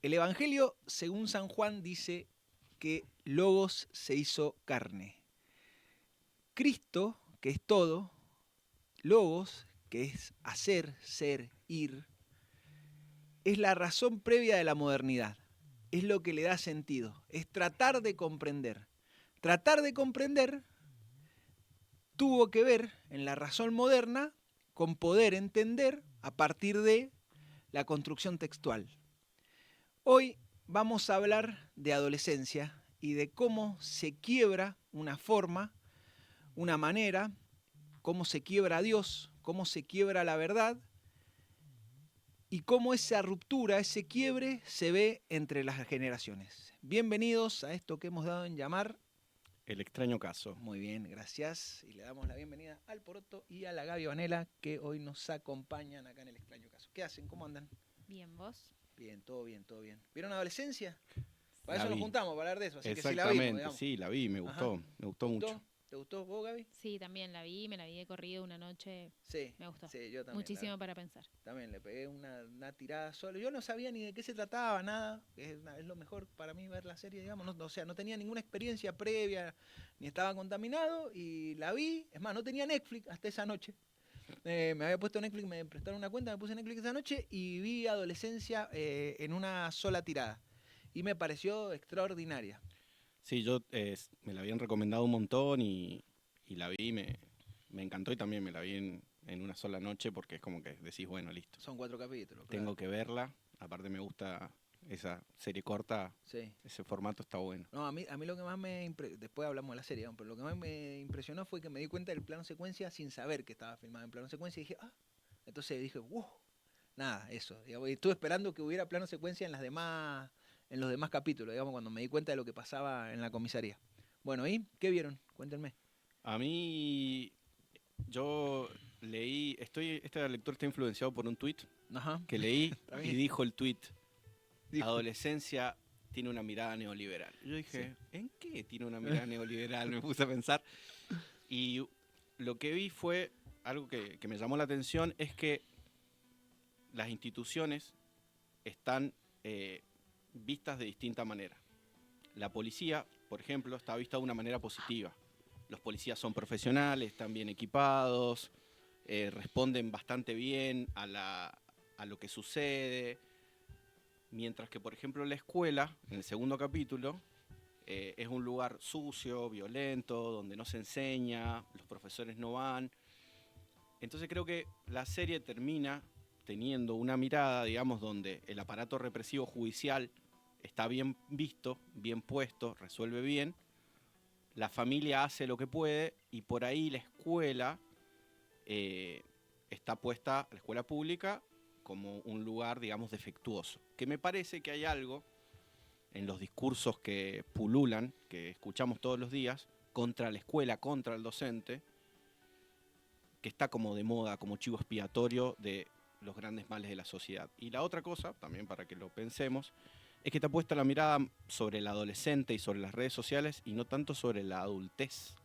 El Evangelio, según San Juan, dice que Logos se hizo carne. Cristo, que es todo, Logos, que es hacer, ser, ir, es la razón previa de la modernidad. Es lo que le da sentido. Es tratar de comprender. Tratar de comprender tuvo que ver, en la razón moderna, con poder entender a partir de la construcción textual. Hoy vamos a hablar de adolescencia y de cómo se quiebra una forma, una manera, cómo se quiebra Dios, cómo se quiebra la verdad y cómo esa ruptura, ese quiebre se ve entre las generaciones. Bienvenidos a esto que hemos dado en llamar El extraño caso. Muy bien, gracias. Y le damos la bienvenida al Poroto y a la Gaby Vanela, que hoy nos acompañan acá en el extraño caso. ¿Qué hacen? ¿Cómo andan? Bien, ¿vos? Bien, todo bien, todo bien. ¿Vieron Adolescencia? Para La eso nos vi. juntamos, para hablar de eso. Así que sí la vimos, Exactamente, digamos. sí, la vi, me Ajá. gustó, me gustó mucho. ¿Te gustó vos, Gaby? Sí, también la vi, me la vi de corrido una noche. Sí. Me gustó. Sí, yo también. Muchísimo para pensar. También le pegué una tirada solo. Yo no sabía ni de qué se trataba, nada. Es lo mejor para mí ver la serie, digamos. No, o sea, no tenía ninguna experiencia previa, ni estaba contaminado. Y la vi. Es más, no tenía Netflix hasta esa noche. Me había puesto Netflix, me prestaron una cuenta, me puse Netflix esa noche y vi Adolescencia en una sola tirada. Y me pareció extraordinaria. Sí, yo me la habían recomendado un montón y la vi, me encantó y también me la vi en una sola noche porque es como que decís, bueno, listo. Son 4 capítulos. Tengo Claro. que verla, aparte me gusta esa serie corta, Sí. ese formato está bueno. No, a mí lo que más después hablamos de la serie, pero lo que más me impresionó fue que me di cuenta del plano secuencia sin saber que estaba filmado en plano secuencia y dije, entonces dije, wow, nada, eso. Digamos, y estuve esperando que hubiera plano secuencia en los demás capítulos, digamos, cuando me di cuenta de lo que pasaba en la comisaría. Bueno, ¿y qué vieron? Cuéntenme. A mí, yo leí, esta lectura está influenciado por un tuit Ajá. que leí Está y bien. dijo el tuit, Dijo. adolescencia tiene una mirada neoliberal. Yo dije, Sí. ¿en qué tiene una mirada neoliberal? Me puse a pensar. Y lo que vi fue algo que me llamó la atención, es que las instituciones están vistas de distinta manera. La policía, por ejemplo, está vista de una manera positiva. Los policías son profesionales, están bien equipados, responden bastante bien a lo que sucede. Mientras que, por ejemplo, la escuela, en el segundo capítulo, es un lugar sucio, violento, donde no se enseña, los profesores no van. Entonces creo que la serie termina teniendo una mirada, digamos, donde el aparato represivo judicial está bien visto, bien puesto, resuelve bien, la familia hace lo que puede y por ahí la escuela está puesta, la escuela pública, como un lugar, digamos, defectuoso. Que me parece que hay algo en los discursos que pululan, que escuchamos todos los días, contra la escuela, contra el docente, que está como de moda, como chivo expiatorio de los grandes males de la sociedad. Y la otra cosa, también para que lo pensemos, es que está puesta la mirada sobre el adolescente y sobre las redes sociales y no tanto sobre la adultez.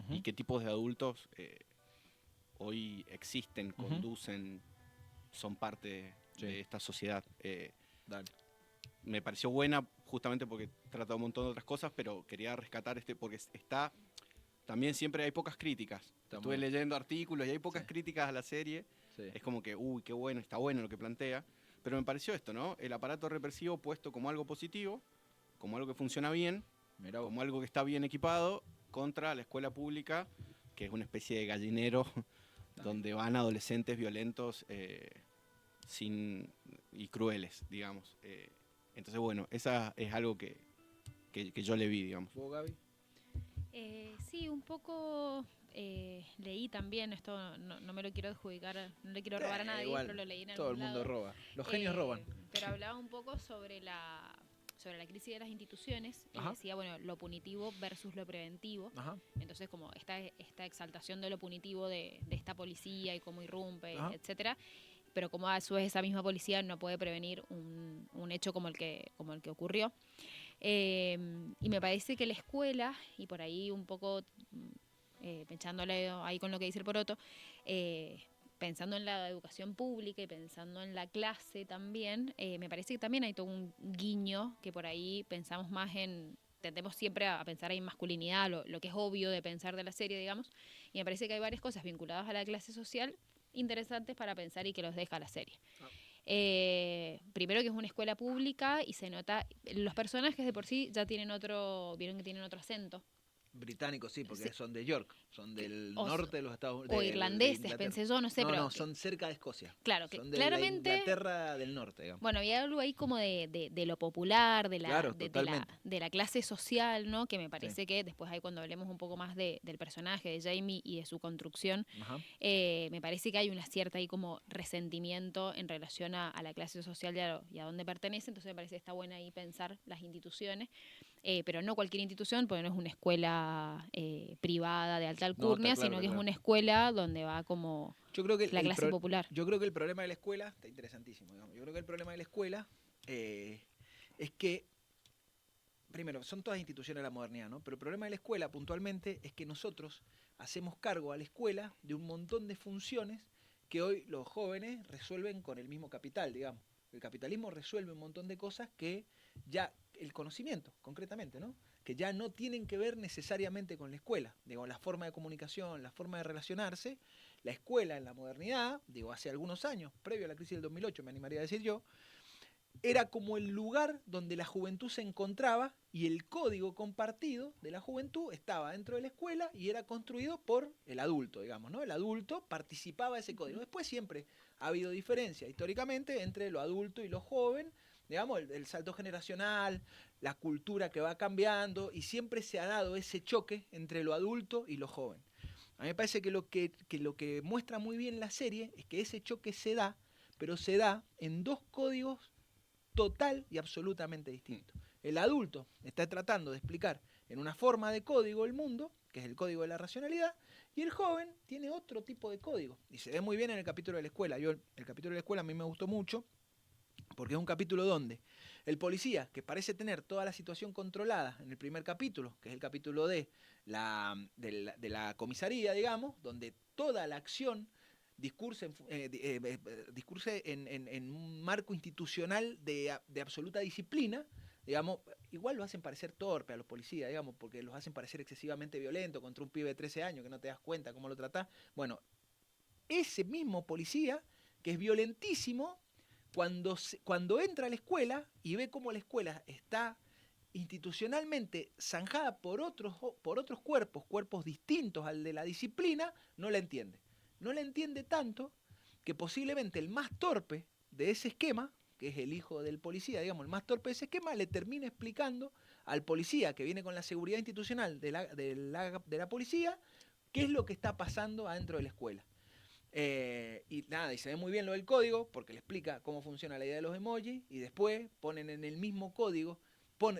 Y qué tipos de adultos hoy existen, conducen, son parte de esta sociedad. Me pareció buena justamente porque trata un montón de otras cosas, pero quería rescatar porque está... También siempre hay pocas críticas. Estuve leyendo artículos y hay pocas críticas a la serie. Sí. Es como que, uy, qué bueno, está bueno lo que plantea. Pero me pareció esto, ¿no? El aparato represivo puesto como algo positivo, como algo que funciona bien, como algo que está bien equipado, contra la escuela pública, que es una especie de gallinero donde van adolescentes violentos y crueles, digamos. Entonces, bueno, esa es algo que yo le vi, digamos. ¿Vos, Gaby? Sí, un poco leí también, esto no me lo quiero adjudicar, no le quiero robar a nadie, igual, pero lo leí en algún todo el mundo lado. roba, los genios roban. Pero hablaba un poco sobre la crisis de las instituciones, decía, bueno, lo punitivo versus lo preventivo. Ajá. Entonces, como esta exaltación de lo punitivo de esta policía y cómo irrumpe, ajá, etcétera, pero como a su vez esa misma policía no puede prevenir un hecho como el que ocurrió. Y me parece que la escuela, y por ahí un poco echándole ahí con lo que dice el Poroto, pensando en la educación pública y pensando en la clase también, me parece que también hay todo un guiño que por ahí pensamos más tendemos siempre a pensar en masculinidad, lo que es obvio de pensar de la serie, digamos, y me parece que hay varias cosas vinculadas a la clase social interesantes para pensar y que los deja la serie. Primero que es una escuela pública y se nota, los personajes de por sí ya tienen vieron que tienen otro acento. Británicos, sí, porque son de York, son del norte de los Estados Unidos. O irlandeses, pensé yo, no sé. No, son cerca de Escocia. Claro, son de claramente. La Inglaterra del norte, digamos. Bueno, había algo ahí como de lo popular, de la clase social, ¿no? Que me parece que después ahí cuando hablemos un poco más del personaje de Jamie y de su construcción, me parece que hay una cierta ahí como resentimiento en relación a la clase social y a dónde pertenece, entonces me parece que está buena ahí pensar las instituciones. Pero no cualquier institución, porque no es una escuela privada de alta alcurnia, sino que es una escuela donde va como la clase popular. Yo creo que el problema de la escuela, está interesantísimo, digamos, yo creo que el problema de la escuela es que, primero, son todas instituciones de la modernidad, ¿no? Pero el problema de la escuela, puntualmente, es que nosotros hacemos cargo a la escuela de un montón de funciones que hoy los jóvenes resuelven con el mismo capital, digamos. El capitalismo resuelve un montón de cosas que ya el conocimiento, concretamente, ¿no? Que ya no tienen que ver necesariamente con la escuela. Digo, la forma de comunicación, la forma de relacionarse, la escuela en la modernidad, digo, hace algunos años, previo a la crisis del 2008, me animaría a decir yo, era como el lugar donde la juventud se encontraba y el código compartido de la juventud estaba dentro de la escuela y era construido por el adulto, digamos, ¿no? El adulto participaba de ese código. Después siempre ha habido diferencia históricamente entre lo adulto y lo joven, digamos, el salto generacional, la cultura que va cambiando y siempre se ha dado ese choque entre lo adulto y lo joven. A mí me parece que lo que muestra muy bien la serie es que ese choque se da, pero se da en dos códigos total y absolutamente distintos. El adulto está tratando de explicar en una forma de código el mundo, que es el código de la racionalidad, y el joven tiene otro tipo de código. Y se ve muy bien en el capítulo de la escuela. El capítulo de la escuela a mí me gustó mucho, porque es un capítulo donde el policía, que parece tener toda la situación controlada en el primer capítulo, que es el capítulo de la comisaría, digamos, donde toda la acción discurse en un marco institucional de absoluta disciplina, digamos, igual lo hacen parecer torpe a los policías, digamos, porque los hacen parecer excesivamente violentos contra un pibe de 13 años que no te das cuenta cómo lo tratás. Bueno, ese mismo policía, que es violentísimo, cuando entra a la escuela y ve cómo la escuela está institucionalmente zanjada por otros cuerpos distintos al de la disciplina, no la entiende. No la entiende tanto que posiblemente el más torpe de ese esquema, que es el hijo del policía, digamos, el más torpe de ese esquema, le termina explicando al policía que viene con la seguridad institucional de la policía qué es lo que está pasando adentro de la escuela. Y nada, y se ve muy bien lo del código, porque le explica cómo funciona la idea de los emojis, y después ponen en el mismo código,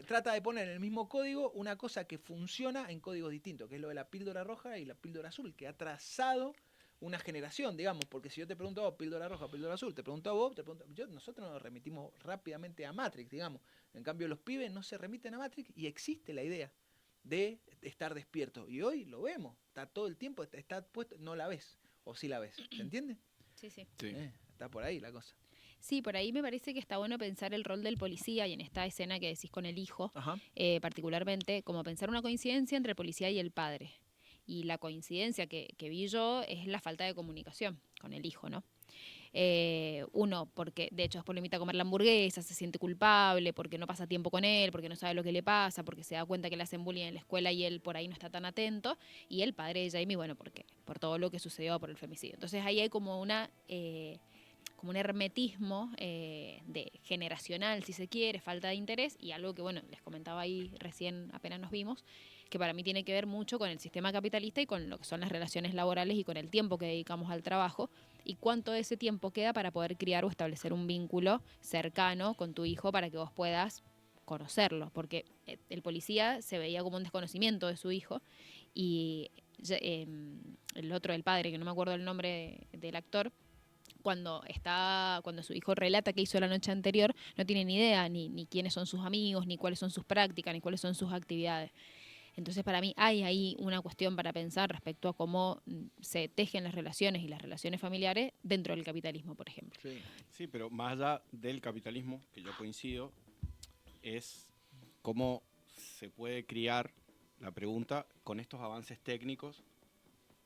trata de poner en el mismo código una cosa que funciona en códigos distintos, que es lo de la píldora roja y la píldora azul, que ha trazado una generación, digamos, porque si yo te pregunto a vos, píldora roja, píldora azul, te pregunto a vos, nosotros nos remitimos rápidamente a Matrix, digamos. En cambio, los pibes no se remiten a Matrix y existe la idea de estar despierto. Y hoy lo vemos, está todo el tiempo, está puesto, no la ves. O sí la ves, ¿se entiende? Sí. Está por ahí la cosa. Sí, por ahí me parece que está bueno pensar el rol del policía y en esta escena que decís con el hijo, particularmente, como pensar una coincidencia entre el policía y el padre. Y la coincidencia que vi yo es la falta de comunicación con el hijo, ¿no? Uno, porque de hecho después lo invita a comer la hamburguesa, se siente culpable porque no pasa tiempo con él, porque no sabe lo que le pasa, porque se da cuenta que le hacen bullying en la escuela y él por ahí no está tan atento, y el padre de Jamie, bueno, ¿por qué? Por todo lo que sucedió por el femicidio. Entonces ahí hay como un hermetismo de generacional, si se quiere, falta de interés, y algo que, bueno, les comentaba ahí recién apenas nos vimos, que para mí tiene que ver mucho con el sistema capitalista y con lo que son las relaciones laborales y con el tiempo que dedicamos al trabajo y cuánto de ese tiempo queda para poder criar o establecer un vínculo cercano con tu hijo para que vos puedas conocerlo, porque el policía se veía como un desconocimiento de su hijo y el otro, el padre, que no me acuerdo el nombre del actor, cuando su hijo relata qué hizo la noche anterior, no tiene ni idea ni quiénes son sus amigos, ni cuáles son sus prácticas, ni cuáles son sus actividades. Entonces, para mí hay ahí una cuestión para pensar respecto a cómo se tejen las relaciones y las relaciones familiares dentro del capitalismo, por ejemplo. Sí, pero más allá del capitalismo, que yo coincido, es cómo se puede criar la pregunta con estos avances técnicos,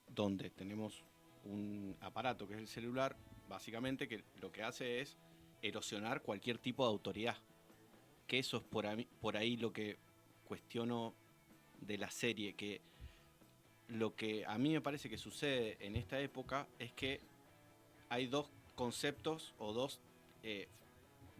donde tenemos un aparato que es el celular, básicamente, que lo que hace es erosionar cualquier tipo de autoridad. Que eso es por ahí lo que cuestiono de la serie, que lo que a mí me parece que sucede en esta época es que hay dos conceptos o dos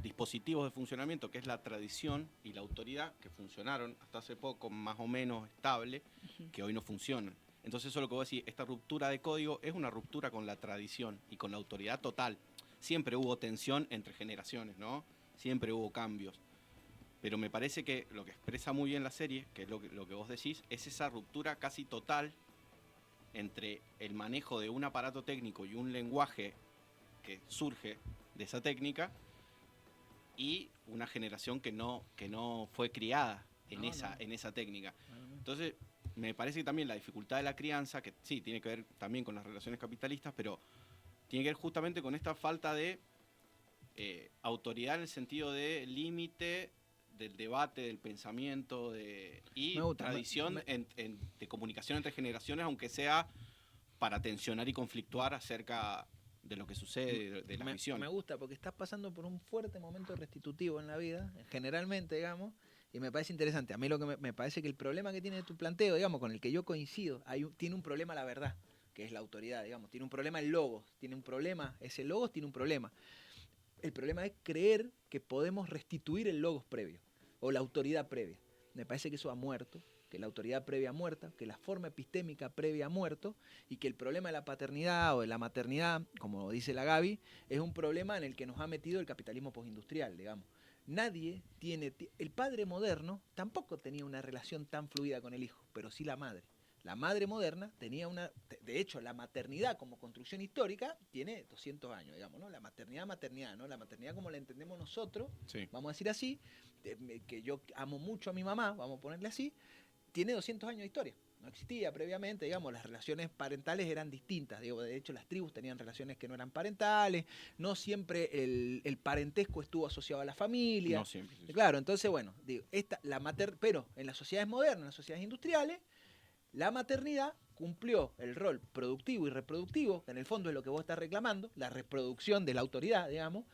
dispositivos de funcionamiento, que es la tradición y la autoridad, que funcionaron hasta hace poco más o menos estable, que hoy no funcionan. Entonces eso es lo que voy a decir, esta ruptura de código es una ruptura con la tradición y con la autoridad total. Siempre hubo tensión entre generaciones, ¿no? Siempre hubo cambios. Pero me parece que lo que expresa muy bien la serie, que es lo que vos decís, es esa ruptura casi total entre el manejo de un aparato técnico y un lenguaje que surge de esa técnica y una generación que no fue criada en esa técnica. Entonces, me parece que también la dificultad de la crianza, que sí, tiene que ver también con las relaciones capitalistas, pero tiene que ver justamente con esta falta de autoridad en el sentido de límite del debate, del pensamiento y tradición de comunicación entre generaciones, aunque sea para tensionar y conflictuar acerca de lo que sucede, de las visiones. Me gusta porque estás pasando por un fuerte momento restitutivo en la vida, generalmente, digamos, y me parece interesante. A mí lo que me parece que el problema que tiene tu planteo, digamos, con el que yo coincido, tiene un problema la verdad, que es la autoridad, digamos, tiene un problema el logos, ese logos tiene un problema. El problema es creer que podemos restituir el logos previo o la autoridad previa. Me parece que eso ha muerto, que la autoridad previa ha muerto, que la forma epistémica previa ha muerto y que el problema de la paternidad o de la maternidad, como dice la Gaby, es un problema en el que nos ha metido el capitalismo postindustrial, digamos. Nadie tiene... El padre moderno tampoco tenía una relación tan fluida con el hijo, pero sí la madre. La madre moderna tenía una... De hecho, la maternidad como construcción histórica tiene 200 años, digamos, ¿no? La maternidad, ¿no? La maternidad como la entendemos nosotros, sí, vamos a decir así, que yo amo mucho a mi mamá, vamos a ponerle así, tiene 200 años de historia. No existía previamente, digamos, las relaciones parentales eran distintas. Digo, de hecho, las tribus tenían relaciones que no eran parentales, no siempre el parentesco estuvo asociado a la familia. No siempre. Sí. Claro, entonces, bueno, digo, pero en las sociedades modernas, en las sociedades industriales, la maternidad cumplió el rol productivo y reproductivo, que en el fondo es lo que vos estás reclamando, la reproducción de la autoridad, digamos,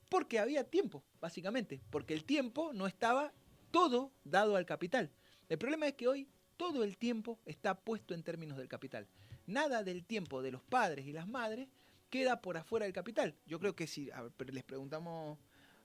porque había tiempo, básicamente, porque el tiempo no estaba todo dado al capital. El problema es que hoy todo el tiempo está puesto en términos del capital. Nada del tiempo de los padres y las madres queda por afuera del capital. Yo creo que si les preguntamos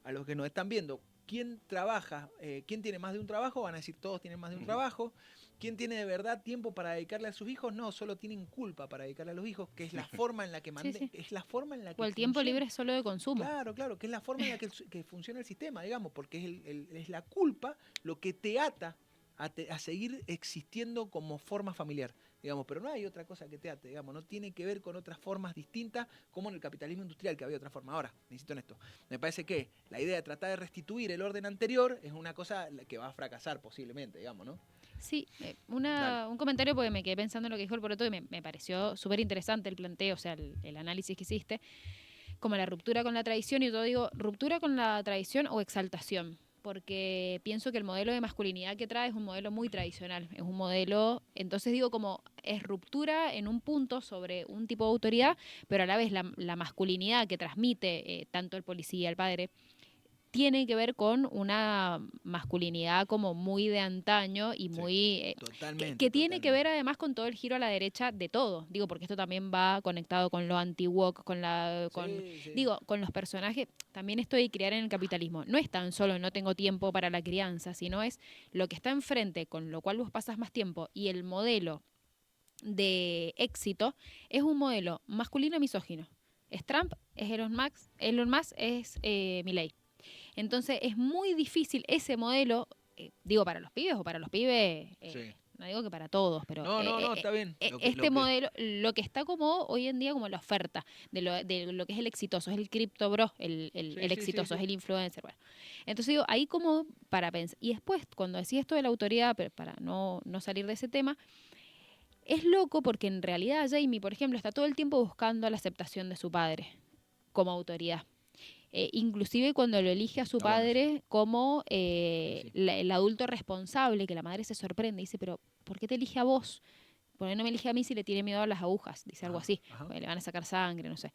a los que nos están viendo, ¿quién trabaja? ¿Quién tiene más de un trabajo? Van a decir todos tienen más de un trabajo. ¿Quién tiene de verdad tiempo para dedicarle a sus hijos? No, solo tienen culpa para dedicarle a los hijos, que es la forma en la que es la forma en la que o el tiempo libre es solo de consumo. Claro, que es la forma en la que funciona el sistema, digamos, porque es la culpa lo que te ata a seguir existiendo como forma familiar, digamos, pero no hay otra cosa que te ate, digamos, no tiene que ver con otras formas distintas como en el capitalismo industrial, que había otra forma. Ahora, insisto en esto, me parece que la idea de tratar de restituir el orden anterior es una cosa que va a fracasar posiblemente, digamos, ¿no? Sí, un comentario porque me quedé pensando en lo que dijo el Poroto y me pareció súper interesante el planteo, o sea, el análisis que hiciste, como la ruptura con la tradición, y yo digo, ruptura con la tradición o exaltación, porque pienso que el modelo de masculinidad que trae es un modelo muy tradicional, es un modelo, entonces digo como es ruptura en un punto sobre un tipo de autoridad, pero a la vez la masculinidad que transmite tanto el policía, el padre, tiene que ver con una masculinidad como muy de antaño y muy... que tiene que ver además con todo el giro a la derecha de todo. Digo, porque esto también va conectado con lo anti-woke, digo, con los personajes. También esto de criar en el capitalismo. No es tan solo no tengo tiempo para la crianza, sino es lo que está enfrente, con lo cual vos pasas más tiempo, y el modelo de éxito es un modelo masculino misógino. Es Trump, es Elon Musk es Milei. Entonces es muy difícil ese modelo, digo, para los pibes o para los pibes no digo que para todos, pero No, está bien. Modelo, lo que está como hoy en día como la oferta de lo que es el exitoso, es el cripto bro, el exitoso, es el influencer. Bueno. Entonces digo, ahí como para pensar. Y después, cuando decía esto de la autoridad, pero para no salir de ese tema, es loco porque en realidad Jamie, por ejemplo, está todo el tiempo buscando la aceptación de su padre como autoridad. Inclusive cuando lo elige a su padre como el adulto responsable, que la madre se sorprende y dice, pero ¿por qué te elige a vos? ¿Por qué no me elige a mí si le tiene miedo a las agujas? Dice algo así, le van a sacar sangre, no sé.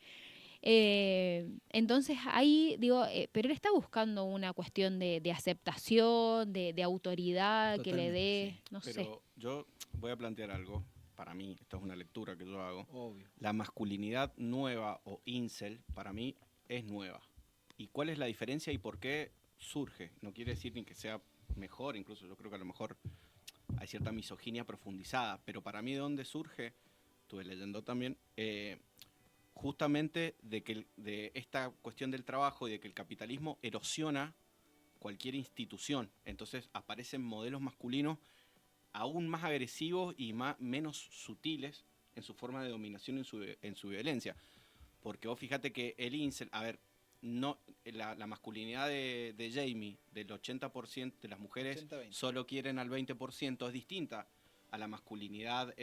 Entonces ahí digo, pero él está buscando una cuestión de aceptación, de autoridad. Totalmente, que le dé, no sé. Pero yo voy a plantear algo. Para mí, esta es una lectura que yo hago. Obvio. La masculinidad nueva o incel, para mí, es nueva. ¿Y cuál es la diferencia y por qué surge? No quiere decir ni que sea mejor, incluso yo creo que a lo mejor hay cierta misoginia profundizada, pero para mí de dónde surge, estuve leyendo también, justamente de esta cuestión del trabajo y de que el capitalismo erosiona cualquier institución. Entonces aparecen modelos masculinos aún más agresivos y menos sutiles en su forma de dominación, en su violencia. Porque vos fíjate que el incel, a ver, no, la masculinidad de Jamie, del 80% de las mujeres 80-20. Solo quieren al 20%, es distinta a la masculinidad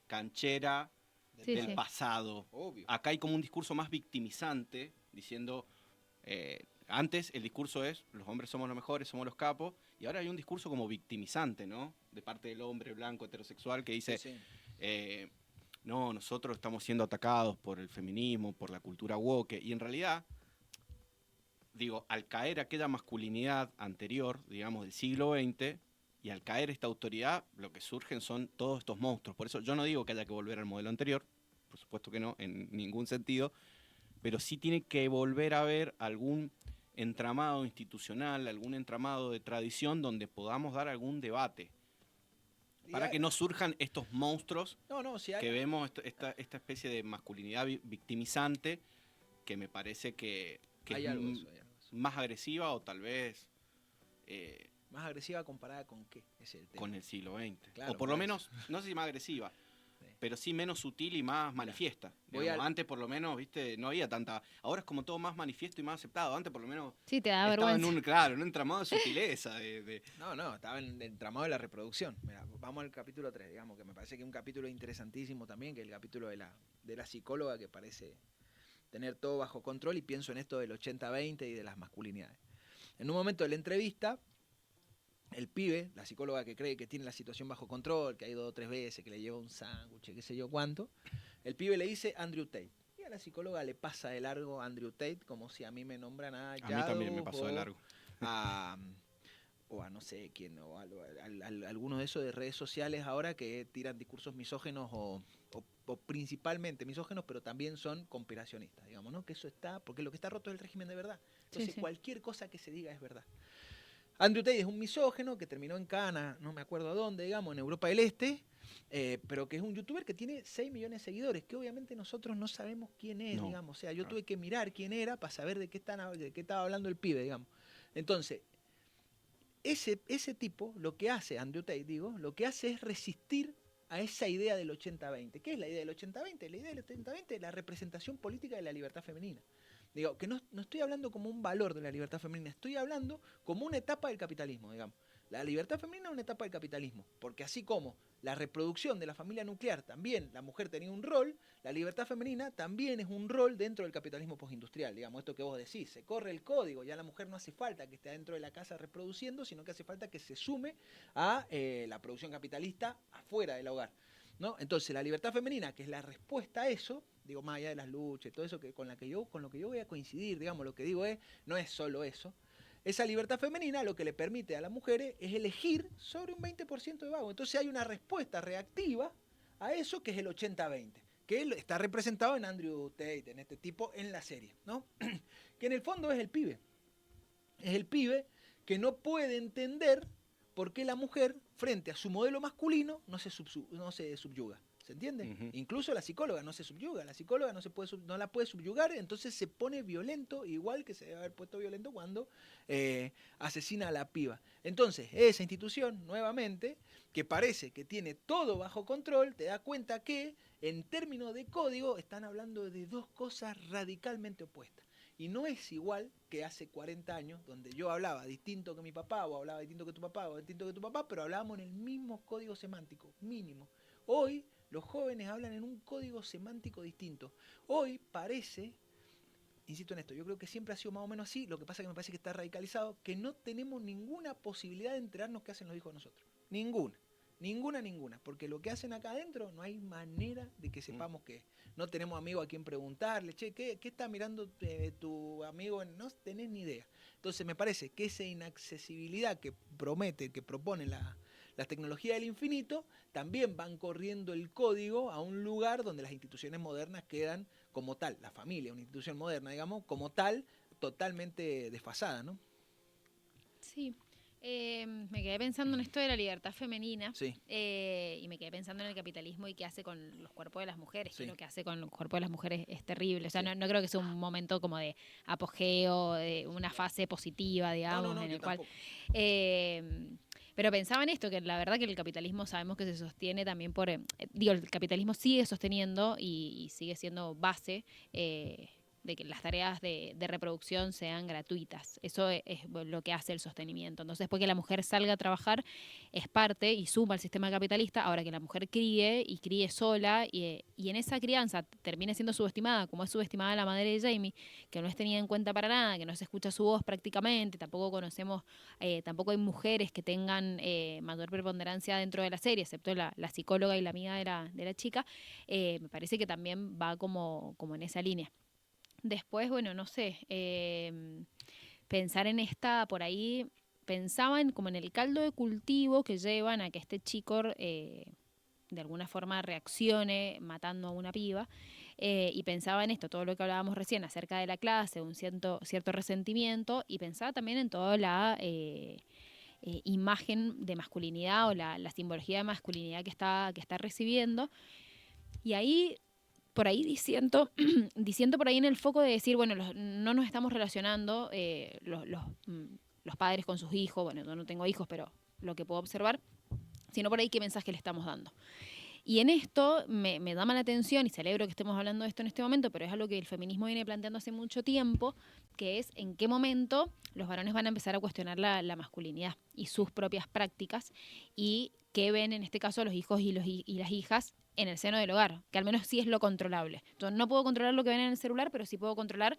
canchera del pasado. Obvio. Acá hay como un discurso más victimizante, diciendo, antes el discurso es, los hombres somos los mejores, somos los capos, y ahora hay un discurso como victimizante, ¿no? De parte del hombre blanco heterosexual que dice... no, nosotros estamos siendo atacados por el feminismo, por la cultura woke, y en realidad, digo, al caer aquella masculinidad anterior, digamos, del siglo XX, y al caer esta autoridad, lo que surgen son todos estos monstruos. Por eso yo no digo que haya que volver al modelo anterior, por supuesto que no, en ningún sentido, pero sí tiene que volver a haber algún entramado institucional, algún entramado de tradición donde podamos dar algún debate. Para que no surjan estos monstruos que vemos, esta especie de masculinidad victimizante que me parece que es más agresiva o tal vez... ¿Más agresiva comparada con qué? Es el tema. Con el siglo XX. Claro, o por lo menos, no sé si más agresiva, pero sí menos sutil y más manifiesta. Antes por lo menos, viste, no había tanta... Ahora es como todo más manifiesto y más aceptado. Antes por lo menos... Sí, te da vergüenza. En un entramado de sutileza. No, estaba en el entramado de la reproducción. Mira, vamos al capítulo 3, digamos, que me parece que es un capítulo interesantísimo también, que es el capítulo de la psicóloga que parece tener todo bajo control, y pienso en esto del 80-20 y de las masculinidades. En un momento de la entrevista, el pibe, la psicóloga que cree que tiene la situación bajo control, que ha ido 2 o 3 veces, que le lleva un sándwich, qué sé yo cuánto, el pibe le dice Andrew Tate. Y a la psicóloga le pasa de largo Andrew Tate, como si a mí me nombran a Yadou, a mí también me pasó de largo. O a no sé quién, o a algunos de esos de redes sociales ahora que tiran discursos misógenos o principalmente misógenos, pero también son conspiracionistas, digamos, ¿no? Que eso está, porque lo que está roto es el régimen de verdad. Entonces cualquier cosa que se diga es verdad. Andrew Tate es un misógeno que terminó en Cana, no me acuerdo a dónde, digamos, en Europa del Este, pero que es un youtuber que tiene 6 millones de seguidores, que obviamente nosotros no sabemos quién es, digamos. O sea, yo tuve que mirar quién era para saber de qué estaba hablando el pibe, digamos. Entonces, ese tipo, lo que hace, Andrew Tate, lo que hace es resistir a esa idea del 80-20. ¿Qué es la idea del 80-20? La idea del 80-20 es la representación política de la libertad femenina. Digo, que no estoy hablando como un valor de la libertad femenina, estoy hablando como una etapa del capitalismo, digamos. La libertad femenina es una etapa del capitalismo, porque así como la reproducción de la familia nuclear también la mujer tenía un rol, la libertad femenina también es un rol dentro del capitalismo postindustrial, digamos, esto que vos decís, se corre el código, ya la mujer no hace falta que esté dentro de la casa reproduciendo, sino que hace falta que se sume a la producción capitalista afuera del hogar, ¿no? Entonces la libertad femenina, que es la respuesta a eso, digo, más allá de las luchas, todo eso con lo que yo voy a coincidir, digamos, lo que digo no es solo eso. Esa libertad femenina lo que le permite a las mujeres es elegir sobre un 20% de vago. Entonces hay una respuesta reactiva a eso que es el 80-20, que está representado en Andrew Tate, en este tipo, en la serie, ¿no? Que en el fondo es el pibe. Es el pibe que no puede entender por qué la mujer, frente a su modelo masculino, no se subyuga. ¿Se entiende? Incluso la psicóloga no se subyuga, la psicóloga no la puede subyugar, entonces se pone violento, igual que se debe haber puesto violento cuando asesina a la piba. Entonces, esa institución, nuevamente, que parece que tiene todo bajo control, te da cuenta que, en términos de código, están hablando de dos cosas radicalmente opuestas. Y no es igual que hace 40 años, donde yo hablaba distinto que mi papá, o hablaba distinto que tu papá, o distinto que tu papá, pero hablábamos en el mismo código semántico, mínimo. Hoy los jóvenes hablan en un código semántico distinto. Hoy parece, insisto en esto, yo creo que siempre ha sido más o menos así, lo que pasa es que me parece que está radicalizado, que no tenemos ninguna posibilidad de enterarnos qué hacen los hijos de nosotros. Ninguna, porque lo que hacen acá adentro no hay manera de que sepamos qué es. No tenemos amigos a quien preguntarle, che, ¿qué está mirando tu amigo? No tenés ni idea. Entonces me parece que esa inaccesibilidad que propone las tecnologías del infinito, también van corriendo el código a un lugar donde las instituciones modernas quedan como tal, la familia, una institución moderna, digamos, como tal, totalmente desfasada, ¿no? Sí. Me quedé pensando en esto de la libertad femenina, sí. Y me quedé pensando en el capitalismo y qué hace con los cuerpos de las mujeres. Sí. Lo que hace con los cuerpos de las mujeres es terrible. O sea, no creo que sea un momento como de apogeo, de una fase positiva, digamos, en el cual... Pero pensaba en esto, que la verdad que el capitalismo sabemos que se sostiene también por... el capitalismo sigue sosteniendo y sigue siendo base de que las tareas de reproducción sean gratuitas. Eso es lo que hace el sostenimiento. Entonces, después que la mujer salga a trabajar, es parte y suma al sistema capitalista. Ahora que la mujer críe y críe sola y en esa crianza termine siendo subestimada, como es subestimada la madre de Jamie, que no es tenida en cuenta para nada, que no se escucha su voz prácticamente, tampoco conocemos, tampoco hay mujeres que tengan mayor preponderancia dentro de la serie, excepto la psicóloga y la amiga de la chica. Me parece que también va como en esa línea. Después, bueno, no sé, pensar en esta, por ahí, pensaban como en el caldo de cultivo que llevan a que este chico de alguna forma reaccione matando a una piba, y pensaba en esto, todo lo que hablábamos recién acerca de la clase, un cierto resentimiento, y pensaba también en toda la imagen de masculinidad o la simbología de masculinidad que está recibiendo, y ahí... por ahí diciendo por ahí en el foco de decir, bueno, no nos estamos relacionando los padres con sus hijos, bueno, yo no tengo hijos, pero lo que puedo observar, sino por ahí qué mensaje le estamos dando. Y en esto me llama la atención, y celebro que estemos hablando de esto en este momento, pero es algo que el feminismo viene planteando hace mucho tiempo, que es en qué momento los varones van a empezar a cuestionar la masculinidad y sus propias prácticas, y qué ven en este caso los hijos y las hijas en el seno del hogar, que al menos sí es lo controlable. Entonces, no puedo controlar lo que ven en el celular, pero sí puedo controlar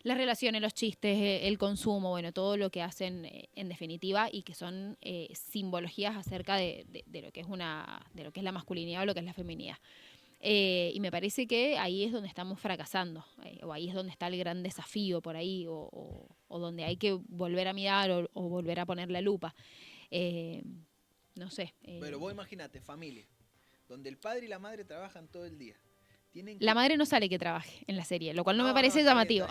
las relaciones, los chistes, el consumo, bueno, todo lo que hacen en definitiva, y que son simbologías acerca de lo que es de lo que es la masculinidad o lo que es la feminidad. Y me parece que ahí es donde estamos fracasando, o ahí es donde está el gran desafío por ahí, o donde hay que volver a mirar o volver a poner la lupa. No sé. Pero vos imagínate, familia, donde el padre y la madre trabajan todo el día. La madre no sale que trabaje en la serie, lo cual no me parece llamativo.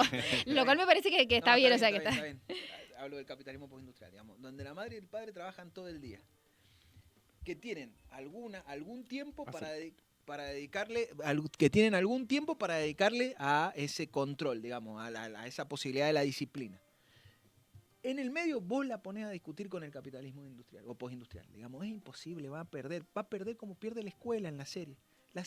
Lo cual me parece que está bien, o sea que está bien. Hablo del capitalismo postindustrial, digamos, donde la madre y el padre trabajan todo el día. Que tienen algún tiempo para dedicarle, que tienen algún tiempo para dedicarle a ese control, digamos, a esa posibilidad de la disciplina. En el medio vos la ponés a discutir con el capitalismo industrial o postindustrial. Digamos, es imposible, va a perder como pierde la escuela en la serie. La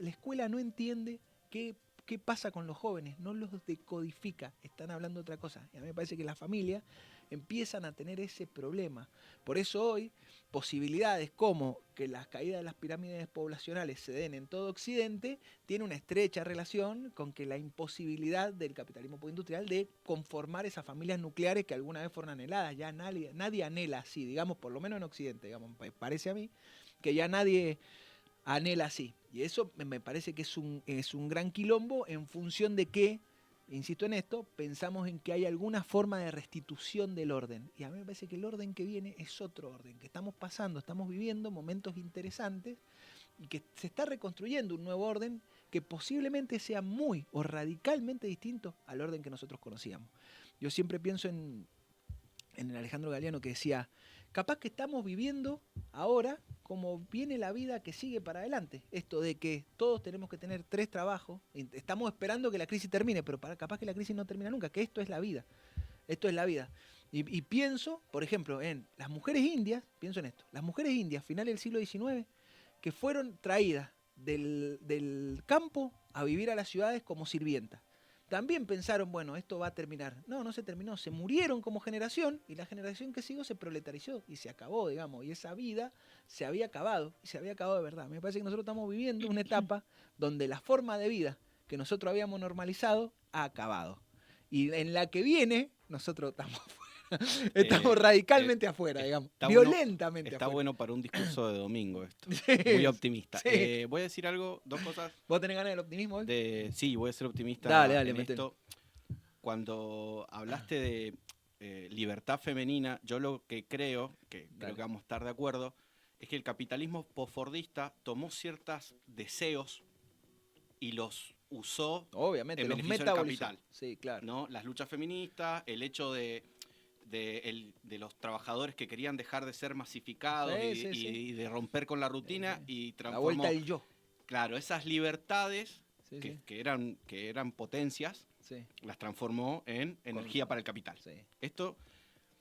escuela no entiende qué pasa con los jóvenes, no los decodifica, están hablando otra cosa. Y a mí me parece que las familias empiezan a tener ese problema. Por eso hoy, posibilidades como que las caídas de las pirámides poblacionales se den en todo Occidente, tiene una estrecha relación con que la imposibilidad del capitalismo postindustrial de conformar esas familias nucleares que alguna vez fueron anheladas. Ya nadie anhela así, digamos, por lo menos en Occidente, digamos, parece a mí, que ya nadie anhela así. Y eso me parece que es un gran quilombo en función de que, insisto en esto, pensamos en que hay alguna forma de restitución del orden. Y a mí me parece que el orden que viene es otro orden, que estamos viviendo momentos interesantes y que se está reconstruyendo un nuevo orden que posiblemente sea muy o radicalmente distinto al orden que nosotros conocíamos. Yo siempre pienso en el Alejandro Galiano, que decía capaz que estamos viviendo ahora como viene la vida que sigue para adelante. Esto de que todos tenemos que tener 3 trabajos, estamos esperando que la crisis termine, pero capaz que la crisis no termina nunca, que esto es la vida. Esto es la vida. Y pienso, por ejemplo, en las mujeres indias, pienso en esto, las mujeres indias, finales del siglo XIX, que fueron traídas del campo a vivir a las ciudades como sirvientas. También pensaron, bueno, esto va a terminar. No, no se terminó. Se murieron como generación y la generación que siguió se proletarizó y se acabó, digamos. Y esa vida se había acabado y se había acabado de verdad. Me parece que nosotros estamos viviendo una etapa donde la forma de vida que nosotros habíamos normalizado ha acabado. Y en la que viene, nosotros estamos estamos radicalmente afuera, digamos. Violentamente afuera. Está bueno para un discurso de domingo esto. Sí, muy optimista. Sí. Voy a decir algo, 2 cosas. ¿Vos tenés ganas del optimismo hoy? Sí, voy a ser optimista dale, en esto. Cuando hablaste de libertad femenina, yo lo que creo que vamos a estar de acuerdo, es que el capitalismo posfordista tomó ciertos deseos y los usó obviamente, en los beneficio del capital. Sí, claro. ¿No? Las luchas feministas, el hecho de los trabajadores que querían dejar de ser masificados y de romper con la rutina y transformó... La vuelta del yo. Claro, esas libertades que eran potencias, las transformó en energía para el capital. Sí.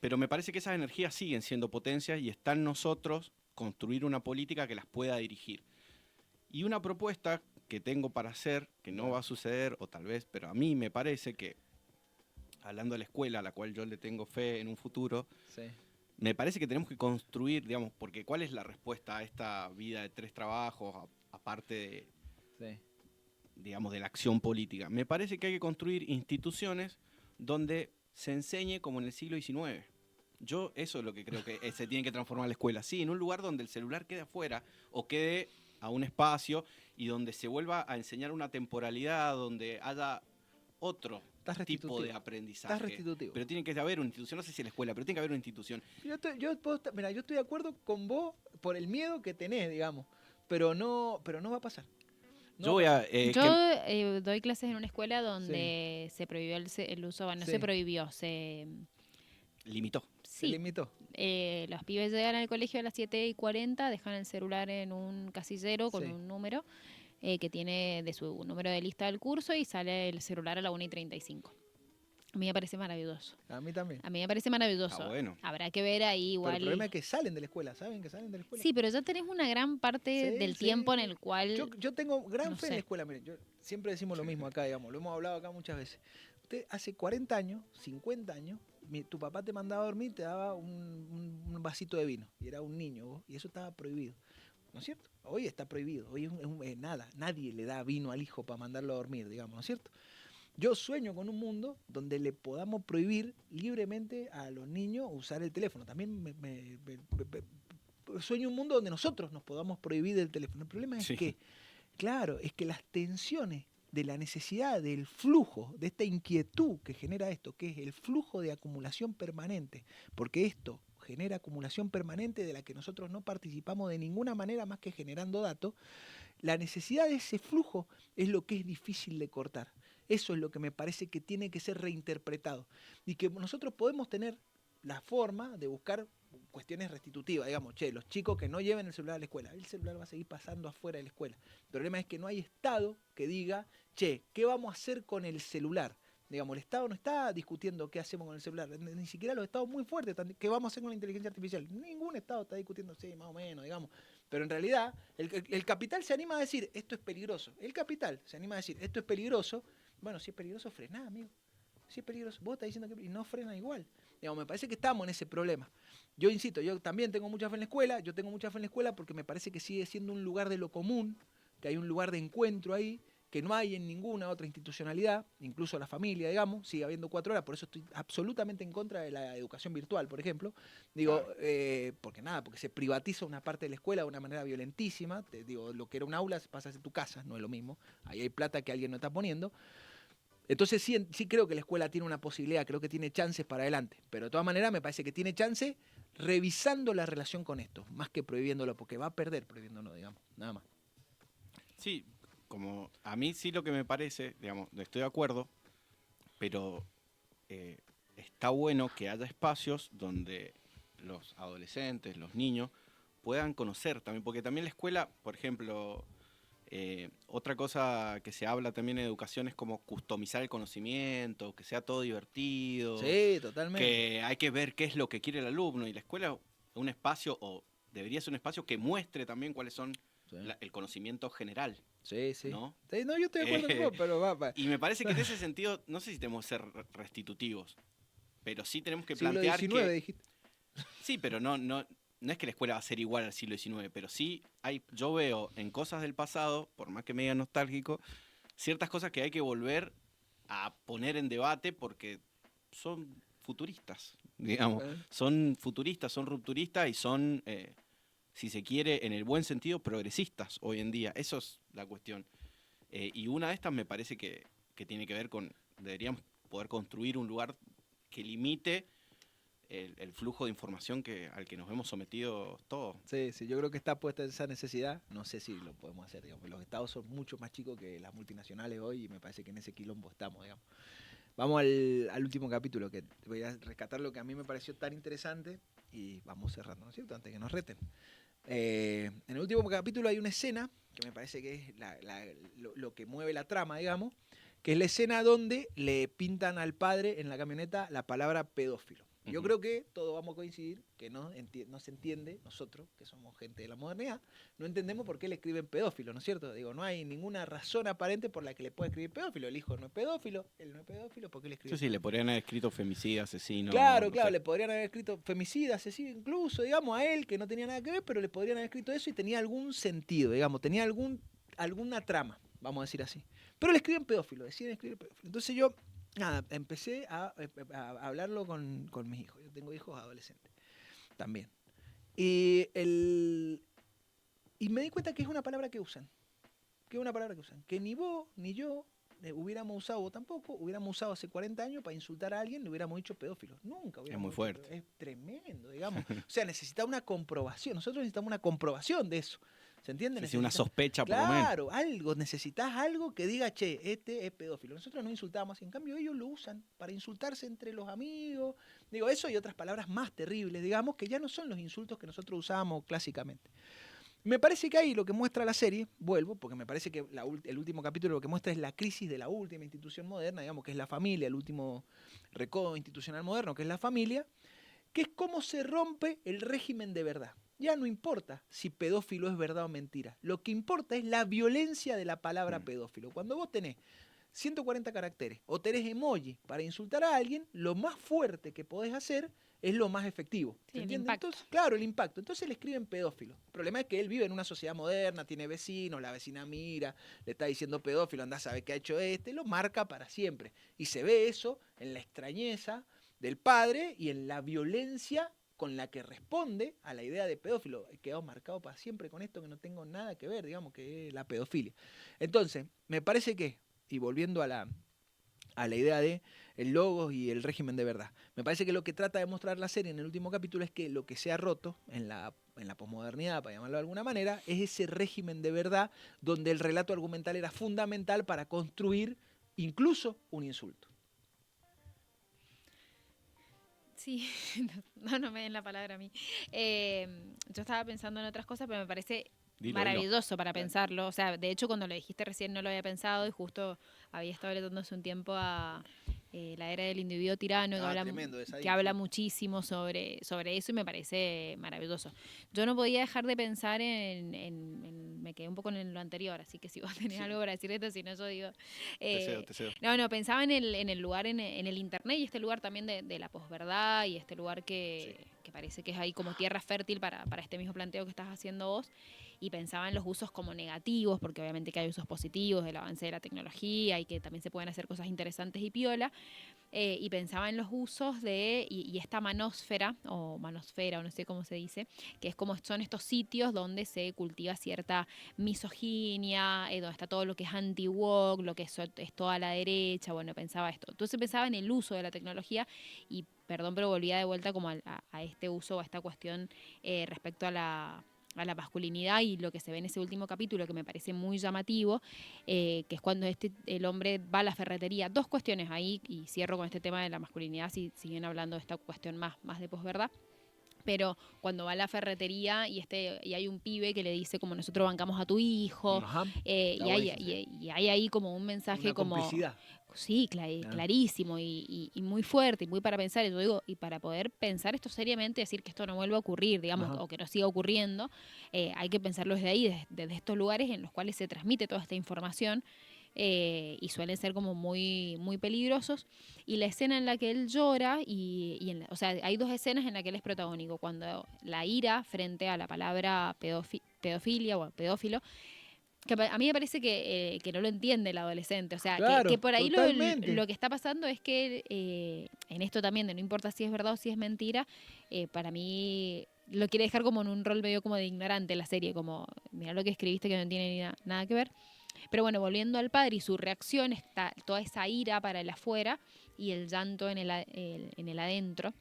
Pero me parece que esas energías siguen siendo potencias y está en nosotros construir una política que las pueda dirigir. Y una propuesta que tengo para hacer, que no va a suceder, o tal vez, pero a mí me parece que, hablando de la escuela, a la cual yo le tengo fe en un futuro, me parece que tenemos que construir, digamos, porque ¿cuál es la respuesta a esta vida de 3 trabajos, aparte de, digamos, de la acción política? Me parece que hay que construir instituciones donde se enseñe como en el siglo XIX. Yo eso es lo que creo que se tiene que transformar la escuela. Sí, en un lugar donde el celular quede afuera o quede a un espacio y donde se vuelva a enseñar una temporalidad, donde haya otro tipo de aprendizaje. Estás restitutivo. Pero tiene que haber una institución, no sé si en la escuela, pero tiene que haber una institución. Yo estoy de acuerdo con vos por el miedo que tenés, digamos, pero no va a pasar. Yo doy clases en una escuela donde se prohibió el uso, no se prohibió, se limitó. Sí. Se limitó. Los pibes llegan al colegio a las 7:40, dejan el celular en un casillero con un número que tiene de su número de lista del curso y sale el celular a la 1:35. A mí me parece maravilloso. A mí también. A mí me parece maravilloso. Ah, bueno. Habrá que ver ahí igual. Pero el problema es que salen de la escuela, ¿saben que salen de la escuela? Sí, pero ya tenés una gran parte del tiempo en el cual... Yo tengo gran fe en la escuela. Miren, siempre decimos lo mismo acá, digamos, lo hemos hablado acá muchas veces. Usted hace 40 años, 50 años, tu papá te mandaba a dormir, te daba un vasito de vino. Y era un niño vos, y eso estaba prohibido. ¿No es cierto? Hoy está prohibido. Hoy nadie le da vino al hijo para mandarlo a dormir, digamos, ¿no es cierto? Yo sueño con un mundo donde le podamos prohibir libremente a los niños usar el teléfono. También sueño un mundo donde nosotros nos podamos prohibir el teléfono. El problema es que, claro, es que las tensiones de la necesidad del flujo, de esta inquietud que genera esto, que es el flujo de acumulación permanente, porque esto genera acumulación permanente de la que nosotros no participamos de ninguna manera más que generando datos, la necesidad de ese flujo es lo que es difícil de cortar. Eso es lo que me parece que tiene que ser reinterpretado y que nosotros podemos tener la forma de buscar cuestiones restitutivas, digamos, los chicos que no lleven el celular a la escuela, el celular va a seguir pasando afuera de la escuela. El problema es que no hay Estado que diga, ¿qué vamos a hacer con el celular? Digamos, el Estado no está discutiendo qué hacemos con el celular, ni siquiera los Estados muy fuertes, ¿qué vamos a hacer con la inteligencia artificial? Ningún Estado está discutiendo, sí, más o menos, digamos. Pero en realidad, el capital se anima a decir, esto es peligroso. El capital se anima a decir, esto es peligroso. Bueno, si es peligroso, frená, amigo. Si es peligroso, vos estás diciendo que y no frena igual. Digamos, me parece que estamos en ese problema. Yo insisto, yo también tengo mucha fe en la escuela, porque me parece que sigue siendo un lugar de lo común, que hay un lugar de encuentro ahí, que no hay en ninguna otra institucionalidad, incluso la familia, digamos, sigue habiendo 4 horas, por eso estoy absolutamente en contra de la educación virtual, por ejemplo. Digo, porque se privatiza una parte de la escuela de una manera violentísima. Lo que era un aula pasa a ser tu casa, no es lo mismo. Ahí hay plata que alguien no está poniendo. Entonces sí creo que la escuela tiene una posibilidad, creo que tiene chances para adelante, pero de todas maneras me parece que tiene chance revisando la relación con esto, más que prohibiéndolo, porque va a perder prohibiéndolo, digamos, nada más. Sí, como a mí sí lo que me parece, digamos, estoy de acuerdo, pero está bueno que haya espacios donde los adolescentes, los niños, puedan conocer también, porque también la escuela, por ejemplo, otra cosa que se habla también en educación es como customizar el conocimiento, que sea todo divertido. Sí, totalmente. Que hay que ver qué es lo que quiere el alumno, y la escuela es un espacio, o debería ser un espacio que muestre también cuáles son el conocimiento general. Sí, sí. ¿No? Sí, no, yo estoy de acuerdo con vos, pero va. Y me parece que en ese sentido, no sé si tenemos que ser restitutivos, pero sí tenemos que siglo plantear XIX, que... dijiste. Sí, pero no es que la escuela va a ser igual al siglo XIX, pero sí yo veo en cosas del pasado, por más que me diga nostálgico, ciertas cosas que hay que volver a poner en debate porque son futuristas, digamos. Son futuristas, son rupturistas y son, si se quiere, en el buen sentido, progresistas hoy en día. Eso es la cuestión. Y una de estas me parece que tiene que ver con, deberíamos poder construir un lugar que limite el flujo de información al que nos hemos sometido todos. Sí, sí, yo creo que está puesta esa necesidad. No sé si lo podemos hacer, digamos. Los estados son mucho más chicos que las multinacionales hoy y me parece que en ese quilombo estamos, digamos. Vamos al último capítulo, que voy a rescatar lo que a mí me pareció tan interesante y vamos cerrando, ¿no es cierto? Antes que nos reten. En el último capítulo hay una escena que me parece que es lo que mueve la trama, digamos, que es la escena donde le pintan al padre en la camioneta la palabra pedófilo. Yo creo que todos vamos a coincidir que no se entiende, nosotros, que somos gente de la modernidad, no entendemos por qué le escriben pedófilo, ¿no es cierto? Digo, no hay ninguna razón aparente por la que le pueda escribir pedófilo. El hijo no es pedófilo, él no es pedófilo, ¿por qué le escriben? Sí, le podrían haber escrito femicida, asesino. Claro, le podrían haber escrito femicida, asesino, incluso, digamos, a él, que no tenía nada que ver, pero le podrían haber escrito eso y tenía algún sentido, digamos, tenía alguna trama, vamos a decir así. Pero le escriben pedófilo, deciden escribir pedófilo. Entonces yo... Nada, empecé a hablarlo con mis hijos. Yo tengo hijos adolescentes también. Y me di cuenta que es una palabra que usan. Que ni vos, ni yo hubiéramos usado, vos tampoco, hubiéramos usado hace 40 años para insultar a alguien, le hubiéramos dicho pedófilo. Nunca hubiéramos. Es muy fuerte. Es tremendo, digamos. O sea, necesitamos una comprobación. Nosotros necesitamos una comprobación de eso. ¿Se entiende? Sí, una sospecha, por lo menos. Claro, necesitas algo que diga, che, este es pedófilo. Nosotros no insultamos, en cambio ellos lo usan para insultarse entre los amigos. Digo, eso y otras palabras más terribles, digamos, que ya no son los insultos que nosotros usábamos clásicamente. Me parece que ahí lo que muestra la serie, vuelvo, porque me parece que el último capítulo lo que muestra es la crisis de la última institución moderna, digamos, que es la familia, el último recodo institucional moderno, que es la familia, que es cómo se rompe el régimen de verdad. Ya no importa si pedófilo es verdad o mentira. Lo que importa es la violencia de la palabra pedófilo. Cuando vos tenés 140 caracteres o tenés emoji para insultar a alguien, lo más fuerte que podés hacer es lo más efectivo. Sí, ¿Se entiende? Entonces, claro, el impacto. Entonces le escriben pedófilo. El problema es que él vive en una sociedad moderna, tiene vecinos, la vecina mira, le está diciendo pedófilo, anda a saber qué ha hecho lo marca para siempre. Y se ve eso en la extrañeza del padre y en la violencia con la que responde a la idea de pedófilo. He quedado marcado para siempre con esto que no tengo nada que ver, digamos, que es la pedofilia. Entonces, me parece que, y volviendo a la idea de el logos y el régimen de verdad, me parece que lo que trata de mostrar la serie en el último capítulo es que lo que se ha roto en la posmodernidad, para llamarlo de alguna manera, es ese régimen de verdad donde el relato argumental era fundamental para construir incluso un insulto. Sí, no me den la palabra a mí. Yo estaba pensando en otras cosas, pero me parece maravilloso para pensarlo. O sea, de hecho, cuando lo dijiste recién no lo había pensado y justo había estado leyendo hace un tiempo a La era del individuo tirano, que habla muchísimo sobre eso y me parece maravilloso. Yo no podía dejar de pensar me quedé un poco en lo anterior, así que si vos tenés algo para decir esto, si no yo digo... Te cedo. No, pensaba en el lugar, en el internet y este lugar también de la posverdad y este lugar que parece que es ahí como tierra fértil para este mismo planteo que estás haciendo vos. Y pensaba en los usos como negativos, porque obviamente que hay usos positivos del avance de la tecnología y que también se pueden hacer cosas interesantes y piola. Y pensaba en los usos y esta manósfera, o manosfera, o no sé cómo se dice, que es como son estos sitios donde se cultiva cierta misoginia, donde está todo lo que es anti-woke, lo que es toda la derecha, bueno, pensaba esto. Entonces pensaba en el uso de la tecnología y, perdón, pero volvía de vuelta como a este uso, a esta cuestión respecto a la masculinidad y lo que se ve en ese último capítulo que me parece muy llamativo, que es cuando el hombre va a la ferretería. Dos cuestiones ahí, y cierro con este tema de la masculinidad, si siguen hablando de esta cuestión más de posverdad. pero cuando va a la ferretería y hay un pibe que le dice como nosotros bancamos a tu hijo, y hay ahí como un mensaje una como... complicidad. Sí, clarísimo y muy fuerte y muy para pensar. Yo digo, y para poder pensar esto seriamente, decir que esto no vuelva a ocurrir, digamos, o que no siga ocurriendo, hay que pensarlo desde ahí, desde estos lugares en los cuales se transmite toda esta información. Y suelen ser como muy, muy peligrosos. Y la escena en la que él llora, o sea, hay dos escenas en las que él es protagónico. Cuando la ira frente a la palabra pedofilia o pedófilo, que a mí me parece que no lo entiende el adolescente. O sea, claro, que por ahí lo que está pasando es que en esto también, de no importa si es verdad o si es mentira, para mí lo quiere dejar como en un rol medio como de ignorante la serie, como, mira lo que escribiste que no tiene nada que ver. Pero bueno, volviendo al padre y su reacción, está toda esa ira para el afuera y el llanto en el adentro.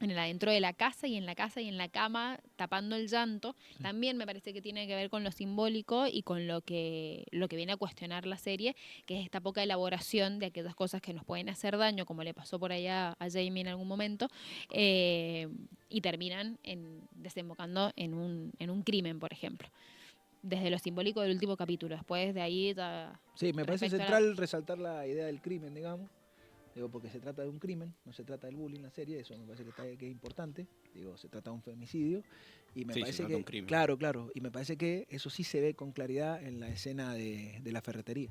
En el adentro de la casa y en la casa y en la cama, tapando el llanto, también me parece que tiene que ver con lo simbólico y con lo que viene a cuestionar la serie, que es esta poca elaboración de aquellas cosas que nos pueden hacer daño, como le pasó por allá a Jamie en algún momento, y terminan desembocando en un crimen, por ejemplo. Desde lo simbólico del último capítulo. Después de ahí... Sí, me parece central resaltar la idea del crimen, digamos. Digo, porque se trata de un crimen, no se trata del bullying, la serie, eso me parece que es importante. Digo, se trata de un femicidio. Y me parece que, un crimen. Claro, y me parece que eso sí se ve con claridad en la escena de la ferretería.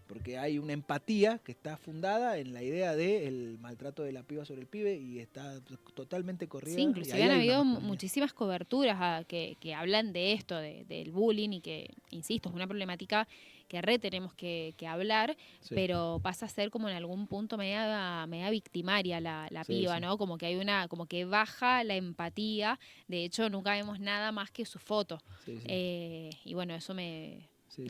Porque hay una empatía que está fundada en la idea del maltrato de la piba sobre el pibe y está totalmente corrida. Sí, inclusive han habido muchísimas coberturas que hablan de esto, del bullying, y que, insisto, es una problemática que tenemos que hablar, pero pasa a ser como en algún punto media victimaria la piba, ¿no? Como que como que baja la empatía. De hecho, nunca vemos nada más que su foto. Y bueno, eso eso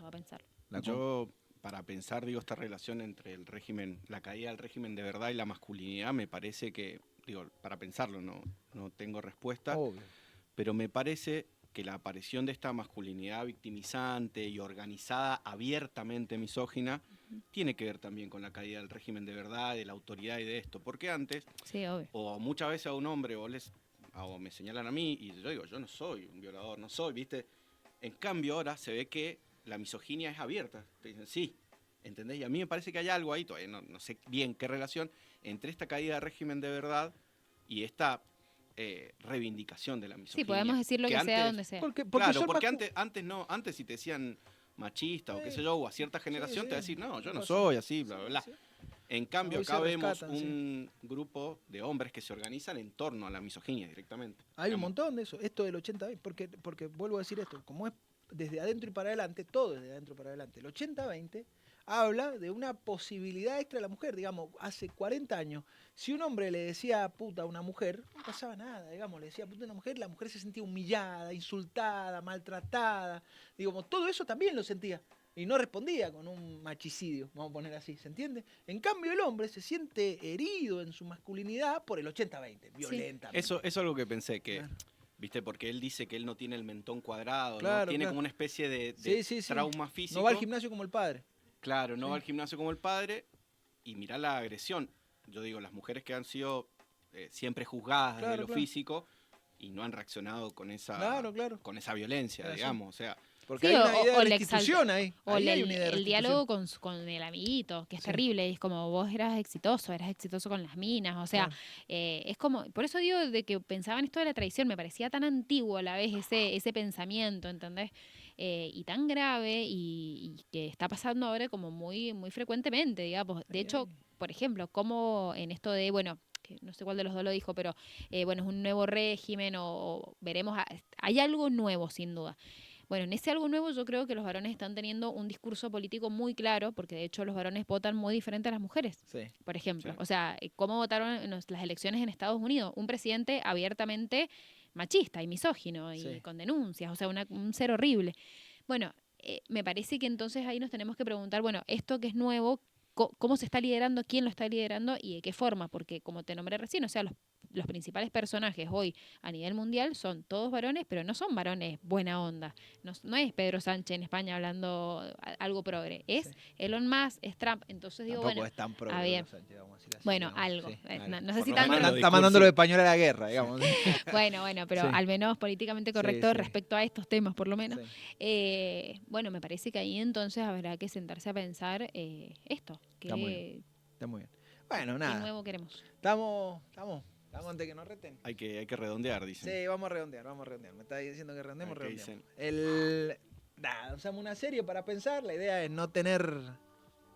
va a pensar. Yo, para pensar, esta relación entre el régimen, la caída del régimen de verdad y la masculinidad, me parece que, para pensarlo, no tengo respuesta, pero me parece que la aparición de esta masculinidad victimizante y organizada, abiertamente misógina, tiene que ver también con la caída del régimen de verdad, de la autoridad y de esto. Porque antes, o muchas veces a un hombre o me señalan a mí y yo digo, yo no soy un violador, no soy, ¿viste? En cambio ahora se ve que la misoginia es abierta. Te dicen, sí, ¿entendés? Y a mí me parece que hay algo ahí, todavía no sé bien qué relación, entre esta caída del régimen de verdad y esta reivindicación de la misoginia. Sí, podemos decir lo que sea donde sea. Porque antes si te decían machista o qué sé yo, o a cierta generación te va a decir, no, yo no soy así, bla, bla, bla. En cambio, acá vemos un grupo de hombres que se organizan en torno a la misoginia directamente. Hay un montón de eso. Esto del 80-20, porque vuelvo a decir esto, como es desde adentro y para adelante, todo desde adentro para adelante. El 80-20 habla de una posibilidad extra de la mujer. Digamos, hace 40 años, si un hombre le decía puta a una mujer, no pasaba nada. Digamos, le decía puta a una mujer, la mujer se sentía humillada, insultada, maltratada. Digamos, todo eso también lo sentía. Y no respondía con un machicidio, vamos a poner así, ¿se entiende? En cambio, el hombre se siente herido en su masculinidad por el 80-20, violentamente. Eso es algo que pensé, que... Claro. ¿Viste? Porque él dice que él no tiene el mentón cuadrado, claro, ¿no? Tiene como una especie de trauma físico. No va al gimnasio como el padre. Claro, no va al gimnasio como el padre. Y mirá la agresión. Yo digo, las mujeres que han sido siempre juzgadas desde lo físico y no han reaccionado con esa, con esa violencia, digamos. O sea, porque hay una idea de restitución ahí. O el diálogo con el amiguito, que es terrible. Es como, vos eras exitoso con las minas. O sea, es como... Por eso digo de que pensaba en esto de la traición. Me parecía tan antiguo a la vez ese pensamiento, ¿entendés? Y tan grave y que está pasando ahora como muy, muy frecuentemente, digamos. De hecho, por ejemplo, como en esto de, que no sé cuál de los dos lo dijo, pero es un nuevo régimen o veremos... Hay algo nuevo, sin duda. Bueno, en ese algo nuevo yo creo que los varones están teniendo un discurso político muy claro, porque de hecho los varones votan muy diferente a las mujeres, por ejemplo. O sea, ¿cómo votaron en las elecciones en Estados Unidos? Un presidente abiertamente machista y misógino y con denuncias, o sea, un ser horrible. Bueno, me parece que entonces ahí nos tenemos que preguntar, esto que es nuevo, ¿cómo se está liderando? ¿Quién lo está liderando? ¿Y de qué forma? Porque como te nombré recién, o sea, los los principales personajes hoy a nivel mundial son todos varones, pero no son varones buena onda. No es Pedro Sánchez en España hablando algo progre. Es Elon Musk, es Trump. Entonces digo, Tampoco bueno, es tan progre, bien. Sánchez, vamos a decir así, Bueno, digamos. algo. Sí, No sé si Por lo tanto. menos Está mandando los españoles a la guerra, digamos. Bueno, pero Sí. al menos políticamente correcto Sí. respecto a estos temas, por lo menos. Sí. Bueno, me parece que ahí entonces habrá que sentarse a pensar esto. Está muy bien. Está muy bien. Bueno, ¿Qué nada. nuevo queremos? Estamos antes que nos reten. Hay que redondear, dicen. Sí, vamos a redondear. Me está diciendo que redondeemos, ¿Qué redondeamos. dicen? Nada, usamos una serie para pensar. La idea es no tener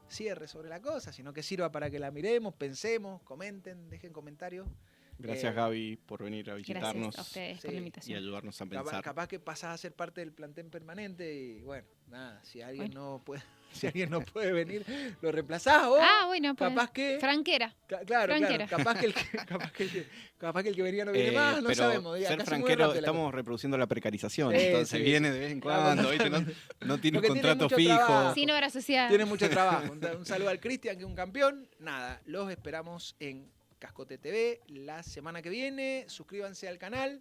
cierre sobre la cosa, sino que sirva para que la miremos, pensemos, comenten, dejen comentarios. Gracias, Gaby, por venir a visitarnos Gracias a ustedes por la y invitación. ayudarnos a pensar. Capaz que pasás a ser parte del plantel permanente y bueno, nada, si alguien no puede venir, lo reemplazás o Bueno, pues. capaz que Franquera. Claro, capaz que el que venía no viene más, no pero sabemos. Ser Casi muy franquero, rápido la estamos reproduciendo la precarización, Sí, entonces sí. viene de vez en cuando, ¿viste? No tiene un Porque tiene contrato mucho fijo. trabajo. Sin obra social. Tiene mucho trabajo. Un saludo al Cristian, que es un campeón. Nada, los esperamos en Cascote TV la semana que viene. Suscríbanse al canal,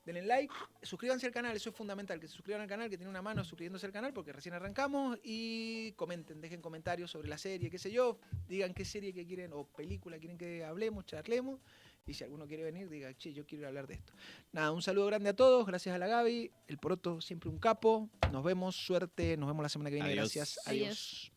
denle like, suscríbanse al canal, eso es fundamental, que se suscriban al canal, que tienen una mano suscribiéndose al canal porque recién arrancamos, y comenten, dejen comentarios sobre la serie, qué sé yo, digan qué serie que quieren o película quieren que hablemos, charlemos, y si alguno quiere venir, diga, che, yo quiero hablar de esto. Nada, un saludo grande a todos, gracias a la Gaby, el Poroto siempre un capo, nos vemos, suerte, nos vemos la semana que viene, Adiós. gracias, Adiós. adiós.